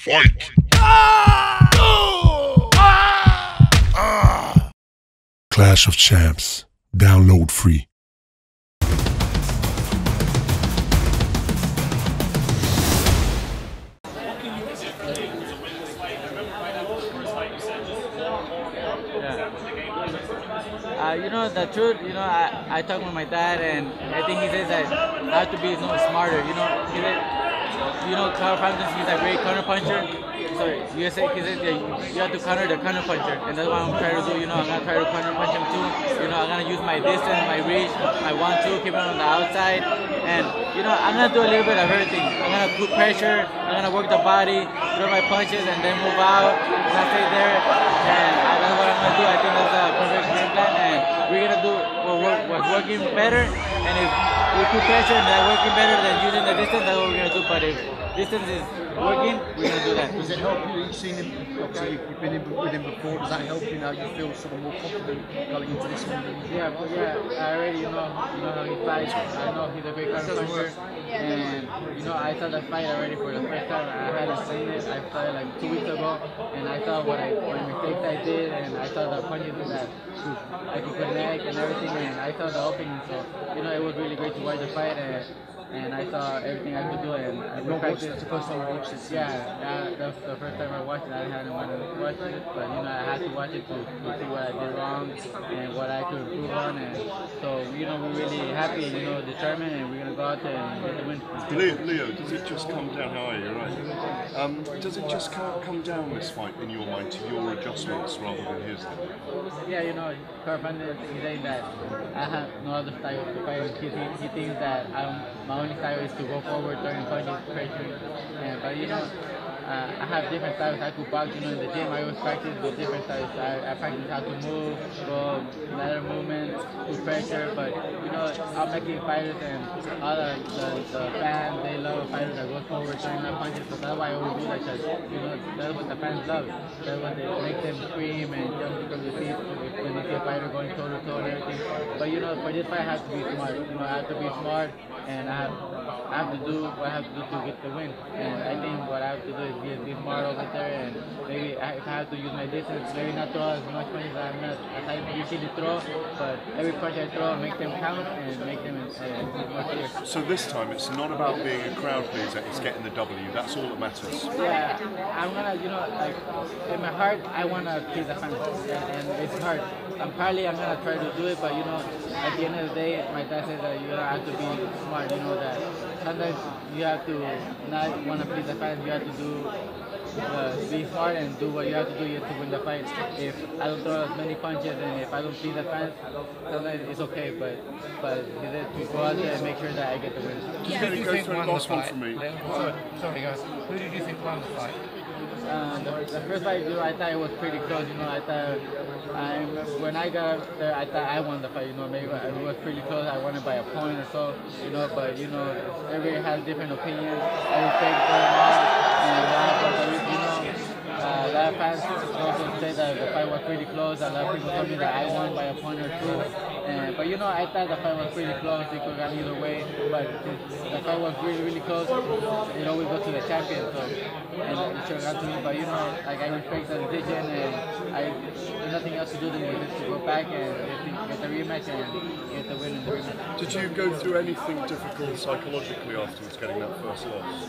Fight! Clash of Champs. Download free. You know, the truth, you know, I talked with my dad, and I think he says that I have to be smarter. You know, he said, you know, Carl Frampton, he's a great counter puncher. So he said that you have to counter the counter puncher, and that's what I'm trying to do. You know, I'm gonna try to counter punch him too. You know, I'm gonna use my distance, my reach, my 1-2, keep him on the outside, and you know, I'm gonna do a little bit of everything. I'm gonna put pressure, I'm gonna work the body, throw my punches, and then move out, and I stay there, and that's what I'm gonna do. I think that's a perfect game plan, and we're gonna do what's working better, and if we put pressure and they're working better than using the distance, that's what we're gonna do. But if distance is working, we're gonna do that. Does it help you? You've seen him, obviously you've been in with him before. Does that help you now? You feel sort of more confident going into this one? Yeah, but yeah, I already know how he fights. I know he's a great counter puncher, and you know, I saw the fight already for the first time. I hadn't seen it. I saw it like 2 weeks ago, and I saw what my mistakes I did, and I saw the punches that I could connect and everything, and I saw the opening. So you know, it was really great to watch the fight, and I saw everything I could do, and I practiced. That's the first time I watched it. Yeah, that's the first time I watched it. I hadn't wanted to watch it, but you know, I had to watch it to see what I did wrong and what I could improve on, and so you know, we're really happy, you know, determined, and we're gonna go out there and get the win. Leo, does it just come down? How are you? Right. Does it just come down this fight in your mind to your adjustments rather than his? Yeah, you know, Carl Frampton is saying that I have no other style to fight. He thinks that my only style is to go forward, throwing punches, pressure. But you know, I have different styles. I could box, you know, in the gym. I always practice with different styles. I practice how to move, go ladder movements, with pressure. But you know, I'm making fighters, and all the fans, they love fighters that go forward, throwing their punches. So that's why I always do that, because you know, that's what the fans love. That's what they make them scream and jump from the seat when they see a fighter going toe to toe and everything. But you know, for this fight, I have to be smart. You know, I have to be smart, and I have to do what I have to do to get the win. And I think what I have to do is be smart over there, and maybe if I have to use my distance, maybe not throw as much punches as I usually throw, but every punch I throw, make them count and make them more clear. So this time, it's not about being a crowd pleaser; it's getting the W. That's all that matters. Yeah, I'm gonna, you know, like in my heart, I wanna please the fans, and it's hard. I'm gonna try to do it, but you know, at the end of the day, my dad said that you have to be smart. You know that sometimes you have to not want to please the fans. You have to be smart and do what you have to do to win the fight. If I don't throw as many punches and if I don't please the fans, sometimes it's okay. But to go out there and make sure that I get the win. Just going to go through the last one for me. Sorry guys, who did you think won the fight? The first fight, you know, I thought it was pretty close. You know, I thought when I got up there, I thought I won the fight. You know, maybe it was pretty close. I won it by a point or so. You know, but you know, everybody has different opinions. I respect them all, and you know, a lot of fans also say that the fight was pretty close. A lot of people told me that I won by a point or two. But you know, I thought the fight was pretty close. It could have gone either way. But the fight was really, really close. It always goes to the champion. So, and it should have gone to me. But you know, like, I respect the decision, and there's nothing else to do than just to go back and get the rematch and get the win in the rematch. Did you go through anything difficult psychologically afterwards, getting that first loss?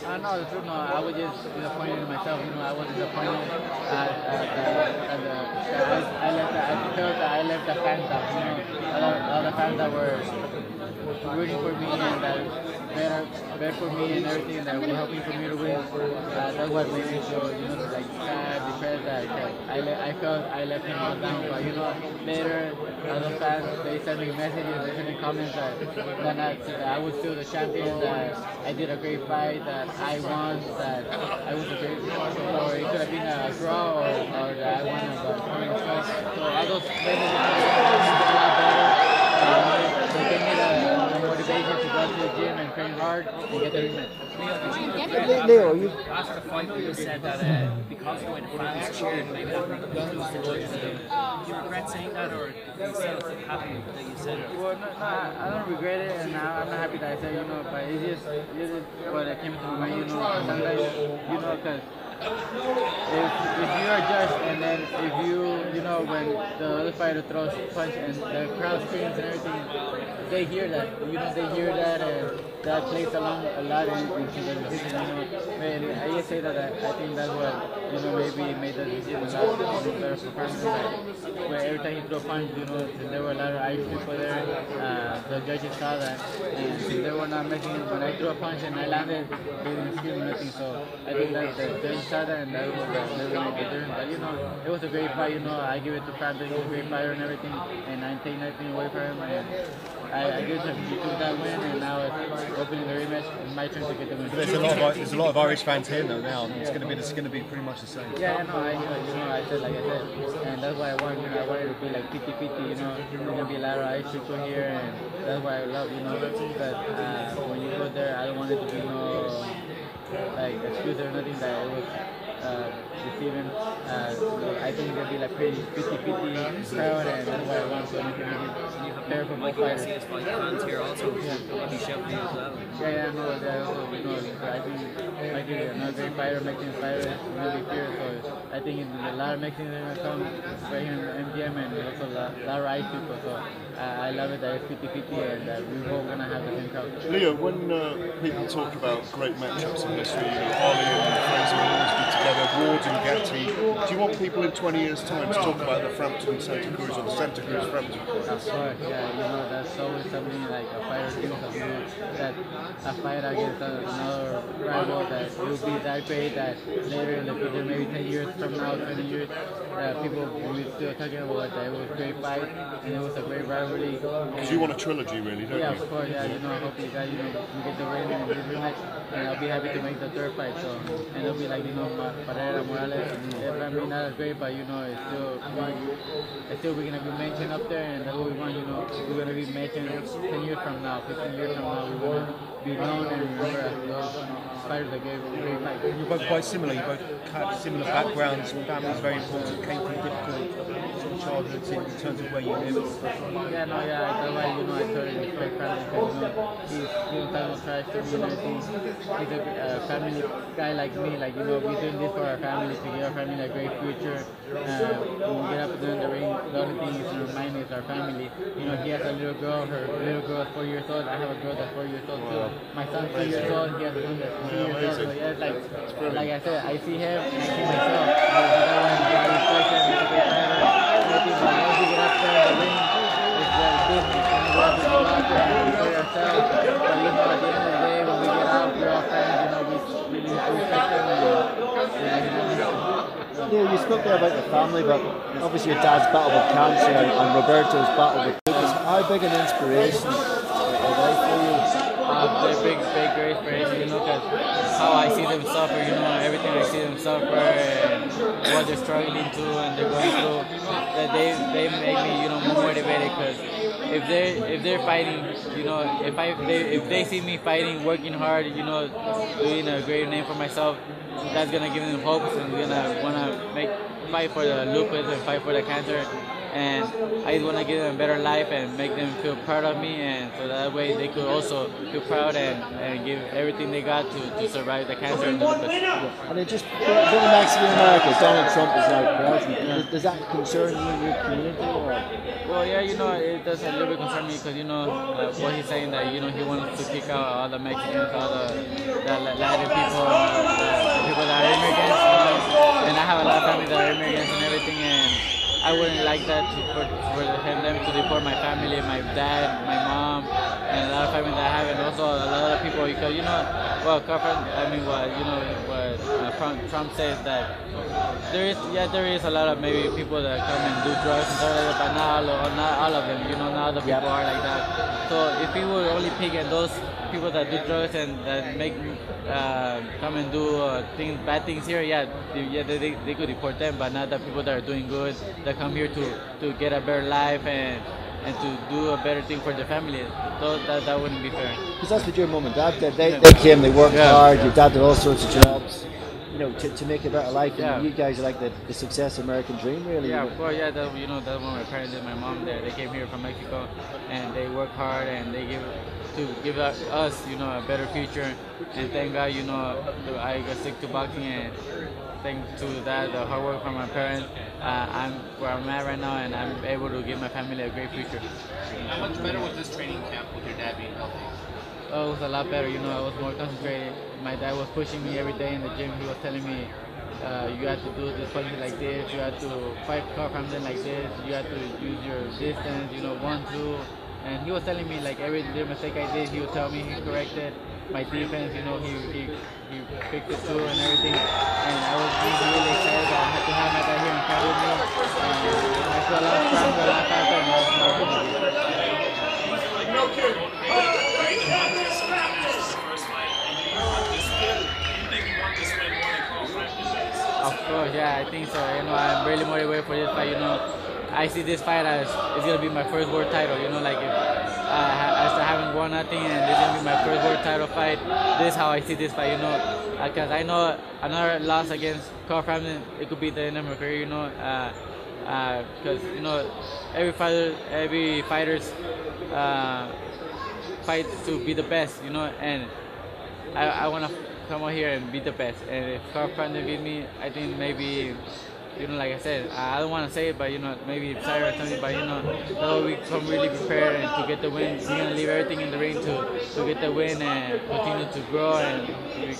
No, the truth, no. I was just disappointed in myself. You know, I was disappointed I felt that I left the fans out. You know, all the fans that were rooting for me and that better for me and everything, that were helping for me to win. That's what made me feel, you know, like sad, depressed. That I felt I left him all down. But you know, later, other fans, they sent me messages, they sent me comments that I was still the champion, that I did a great fight, that I won, that I was a great, or it could have been a draw, or that I won a point. So all those messages made me a lot better. They gave me the motivation to go to the gym and train hard. hard and get the rematch. Leo, you After the fight, you said that because you went to France cheered, maybe that influenced the judges. Do you regret saying that, or do you still happy that you said it? Well, no, I don't regret it, and I'm not happy that I said, but it's just what came to my mind, sometimes, because if you're a judge and then if when the other fighter throws a punch and the crowd screams and everything, they hear that, they hear that, and that plays along a lot into the decision, And I just say that I think that's what, maybe made the decision a lot better for Frampton, where every time he threw a punch, since there were a lot of Irish people there, the judges saw that, and since they were not making, when I threw a punch and I landed, they didn't scream or nothing, so I think that the judges saw that, and that was the difference. But it was a great fight. I give it to Frampton. He's a great fighter and everything, and I take nothing away from him. And I give it to him. He took that win, and now it's opening the rematch. It's my turn to get the win. But there's a lot of Irish fans here though now. It's going to be pretty much the same. Yeah, no, I said, and that's why I wanted it to be like 50-50. There's gonna be a lot of Irish people here, and that's why I love, But when you go there, I don't want it to be no excuse or nothing that it was deceiving. I think it's gonna be like pretty 50-50 crowd, and that's why I want to make it fair for both fighters. Fans here also, maybe shout for you as well. Yeah, no, I think Mike is another great fighter, Mexican fighter, really fierce. So I think a lot of Mexicans are gonna come right here in MGM, and also a lot of Irish people. So I love it that it's 50-50, and that we're both gonna have the same crowd. Leo, when people talk about great matchups in history, Ollie and Fraser will always be together, Ward and Gatti, do you want people in 20 years' time to talk about the Frampton Santa Cruz or the Santa Cruz Frampton? Of course, yeah, that's always something like a fighter thinks of, that a fight against another rival that will be that great that later in the future, maybe 10 years from now, 20 years, people will be still talking about that it was a great fight and it was a great rivalry. So you want a trilogy, really, don't you? Yeah, of course, yeah, hopefully that, we get the win and this rematch, and I'll be happy to make the third fight, so, and it'll be like, Pereira, Morales, I mean, not as great, but, it's still we're going to be mentioned up there, and that's what we want, we're going to be mentioned 10 years from now, 15 years from now, we're going to be known and remember as those fighters that gave a great fight. You're both quite similar. You both had similar backgrounds. Family was very important. Came from difficult sort of childhoods in terms of where you live. Yeah, that's why I totally respect Frampton because he's no trash to me and everything. He's a family guy like me. We're doing this for our family to give our family a great future. When we get up there in the ring, the only thing is to remind me is our family. He has a little girl. Her little girl is 4 years old. I have a girl that's 4 years old too. My son's 2 years old. He has a son that's 2 years old. So yeah, it's like I said, I see him and I see myself. I want to give respect to him. He's a great fighter. Everything, but once we get up there in the ring, it's business. We have to go out there and enjoy ourselves. But at the end of the day, when we get out, we're all friends. We respect them and Leo, you spoke there about your family, but obviously your dad's battle with cancer and Roberto's battle with lupus. How big an inspiration are they for you? They're big great inspiration, because how I see them suffer, everything I see them suffer and what they're struggling to and they're going through, that they make me, more motivated, because if they're fighting, if they see me fighting, working hard, doing a great name for myself, that's gonna give them hope and gonna wanna fight for the lupus and fight for the cancer. And I just want to give them a better life and make them feel proud of me, and so that way they could also feel proud and give everything they got to survive the cancer and the lupus. And it just being Mexican America, Donald Trump is now president. Yeah. Does that concern you and your community? Or? Well, yeah, it does a little bit concern me because what he's saying that he wants to kick out all the Mexicans, all the Latin people, the people that are immigrants, and I have a lot of family that are immigrants and everything, and I wouldn't like that for them to deport my family, my dad, my mom, and a lot of family that I have, and also a lot of people, because Trump says that there is a lot of maybe people that come and do drugs and stuff like that, but not all of them, not all the people are like that. So if he would only pick at those people that do drugs and that make come and do bad things here, they could deport them, but not the people that are doing good, that come here to get a better life and and to do a better thing for the family. So that wouldn't be fair. Because that's what your mum and dad did. They came, they worked hard. Your dad did all sorts of jobs, you know, to make a better life. And you guys are like the success American dream, really. Yeah, you know? of course. Yeah, that's what my parents did. My mom, they came here from Mexico, and they work hard, and they give us, you know, a better future. And thank God, you know, I got stick to boxing, and thanks to that, the hard work from my parents, I'm where I'm at right now, and I'm able to give my family a great future. How much better was this training camp with your dad being healthy? Oh, it was a lot better. You know, I was more concentrated. My dad was pushing me every day in the gym. He was telling me, you have to do this punches like this. You have to fight Carl Frampton like this. You have to use your distance. You know, 1, 2. And he was telling me like every little mistake I did, he would tell me. He corrected my defense. You know, he fixed it too and everything. And I was really excited that I had to have my dad here in camp with me. And I feel a lot stronger, a lot faster, and a lot smarter. Of course, yeah, I think so. You know, I'm really motivated for this fight. You know, I see this fight as it's gonna be my first world title. You know, like if after having won nothing and this is gonna be my first world title fight, this is how I see this fight. You know, because I know another loss against Carl Frampton, it could be the end of my career. You know, because you know every fighter's fight to be the best. You know, and I wanna come out here and be the best. And if Carl Frampton beat me, I think maybe, you know, like I said, I don't want to say it, but you know, maybe Sarah or something, but you know, that we come really prepared and to get the win. We're gonna leave everything in the ring to get the win and continue to grow and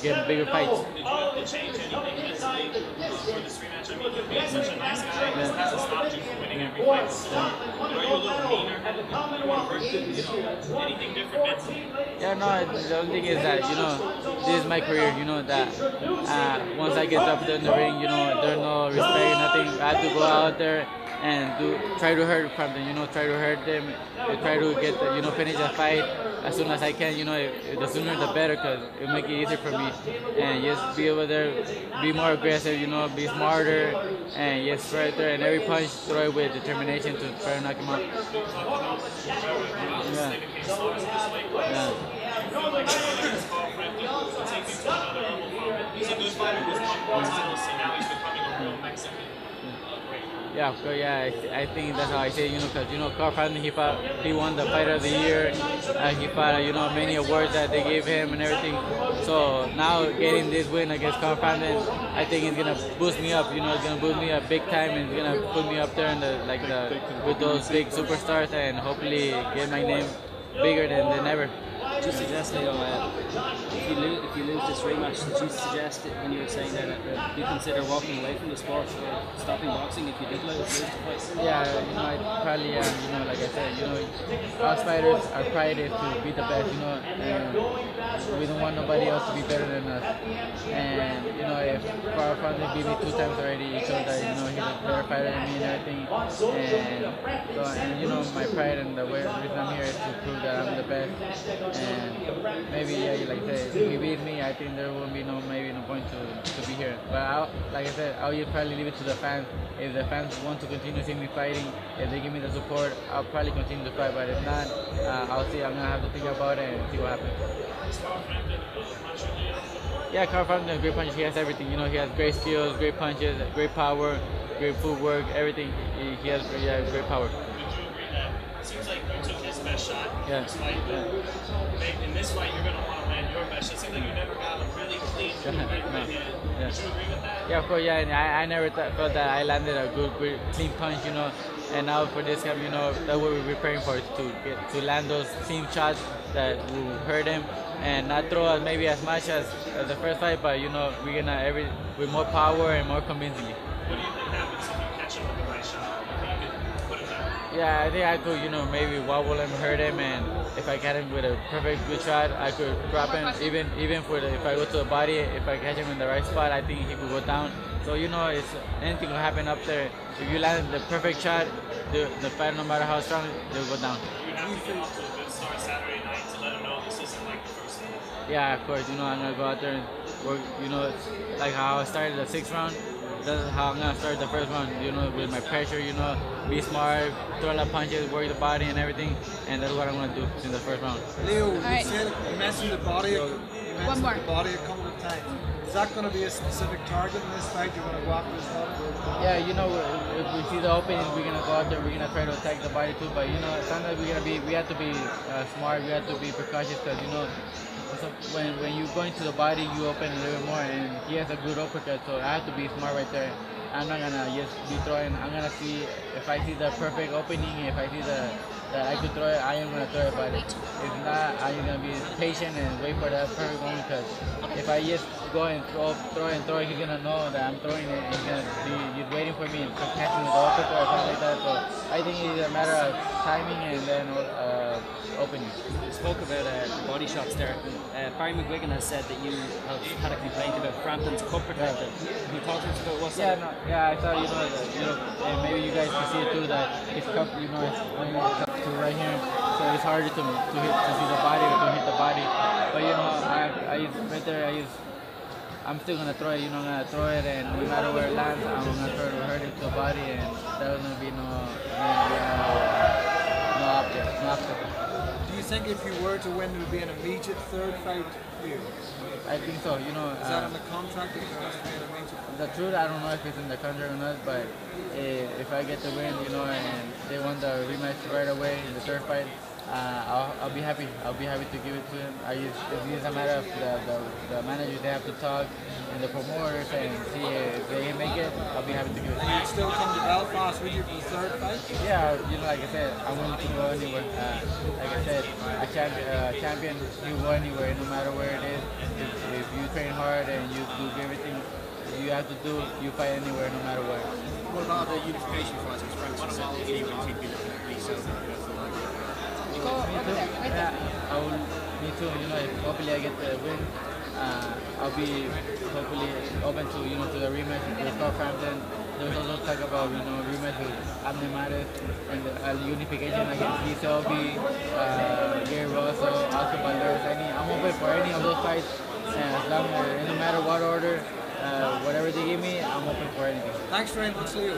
get bigger fights. Did you have to change anything mentally for this rematch? I mean, you being such a nice guy, this hasn't stopped you from winning every fight before. But are you a little meaner? You don't want to hurt them, you know, anything different mentally? Yeah, no, the only thing is that, you know, this is my career, you know, that once I get up there in the ring, you know, there's no respect, nothing. I have to go out there and try to hurt Frampton, you know, try to hurt them, try to get, you know, finish the fight as soon as I can, you know, the sooner the better, because it'll make it easier for me. And just be over there, be more aggressive, you know, be smarter, and just right there, and every punch, throw it with determination to try to knock him out. Yeah. Yeah. He's a good fighter who's won boxing, so now he's becoming a real Mexican. Yeah, of course, yeah, I think that's how I say it, you know, because, you know, Carl Frampton, he won the Fighter of the Year, he fought, you know, many awards that they gave him and everything. So now getting this win against Carl Frampton, I think it's gonna boost me up, you know, it's gonna boost me up big time, and it's gonna put me up there in with those big superstars, and hopefully get my name bigger than ever. Just suggest, you know, if you lose this rematch, did you suggest when you were saying that you consider walking away from the sport or stopping boxing if you did lose the fight? Yeah, you know, I probably am. You know, like I said, you know, us fighters, our pride is to be the best. You know, and we don't want nobody else to be better than us. And you know, if Carl Frampton beat me 2 times already, it shows that, you know, he's a better fighter than me and everything. And you know, my pride and the reason I'm here is to prove that I'm the best. And maybe, yeah, like I said, if he beat me, I think there won't be no point to be here. But like I said, I'll just probably leave it to the fans. If the fans want to continue to see me fighting, if they give me the support, I'll probably continue to fight. But if not, I'll see. I'm gonna have to think about it and see what happens. Yeah, Carl Frampton, great punches. He has everything. You know, he has great skills, great punches, great power, great footwork, everything. He has great power. It seems like you took his best shot in this fight. Yeah. In this fight, you're going to want to land your best shot. It seems like you never got a really clean right hand. Would you agree with that? Yeah, of course, yeah. And I never felt that I landed a good clean punch, you know. And now for this camp, you know, that's what we're preparing for, to land those clean shots that will hurt him, and not throw maybe as much as the first fight, but, you know, we're gonna with more power and more convincingly. What do you think happens if you catch him with the right shot? Yeah, I think I could, you know, maybe wobble him, hurt him, and if I catch him with a perfect good shot, I could drop him. Even if I go to the body, if I catch him in the right spot, I think he could go down. So, you know, anything will happen up there. If you land the perfect shot, the fight, no matter how strong, they'll go down. You have to get off to a good start Saturday night to let them know this isn't like the first time. Yeah, of course. You know, I'm gonna go out there and work. You know, like how I started the 6th round. that's how I'm gonna start the first round. You know, with my pressure. You know, be smart, throw a lot of punches, work the body and everything, and that's what I'm gonna do in the first round. Leo, right. you mentioned the body. One more. The body a couple of times. Is that going to be a specific target in this fight? You want to go after his body? Yeah, you know, if we see the opening, we're gonna go out there. We're gonna try to attack the body too. But you know, sometimes we have to be smart. We have to be precautious because you know, so when you go into the body, you open a little bit more. And he has a good uppercut, so I have to be smart right there. I'm not gonna just be throwing. I'm gonna see if I see the perfect opening. If I see that I could throw it, I am gonna throw it. But if not, I'm gonna be patient and wait for that perfect moment. Because if I just go and throw it, he's gonna know that I'm throwing it. And he's gonna be just waiting for me and catching the uppercut or something like that. So I think it's a matter of timing and then opening. You spoke about body shots there. Barry McGuigan has said that you have had a complaint about Frampton's cup protector. Can you talk to us about what's that? I thought and maybe you guys can see it too that his cup, is up to right here, so it's harder to see the body or to hit the body. But I'm still gonna throw it. I'm gonna throw it, and no matter where it lands, I'm gonna try to hurt it to the body, and there's gonna be no obstacle. Do you think if you were to win, it would be an immediate third fight for you? I think so. Is that in the contract? That there has to be an immediate? The truth, I don't know if it's in the contract or not, but if I get the win, and they want the rematch right away in the third fight, I'll be happy. I'll be happy to give it to him. It's just a matter of the managers. They have to talk, and the promoters, and see if they make it. I'll be happy to give it to him. You'd still come to Belfast with you for the third fight? Yeah, like I said, I'm willing to go anywhere. Like I said, a champion, you go anywhere, no matter where it is. If you train hard and you do everything you have to do, you fight anywhere, no matter where. What about the unification fights? Because Frampton said that he would keep you looking at yourself. Go over there, right there. Me too. Hopefully I get the win. I'll be hopefully open to the rematch with Carl Frampton. There's also talk about rematch with Abner Mares and the unification against Lee Selby, Gary Russell, Oscar Valdez. I'm open for any of those fights, and no matter what order, whatever they give me, I'm open for anything. Thanks very much, Leo.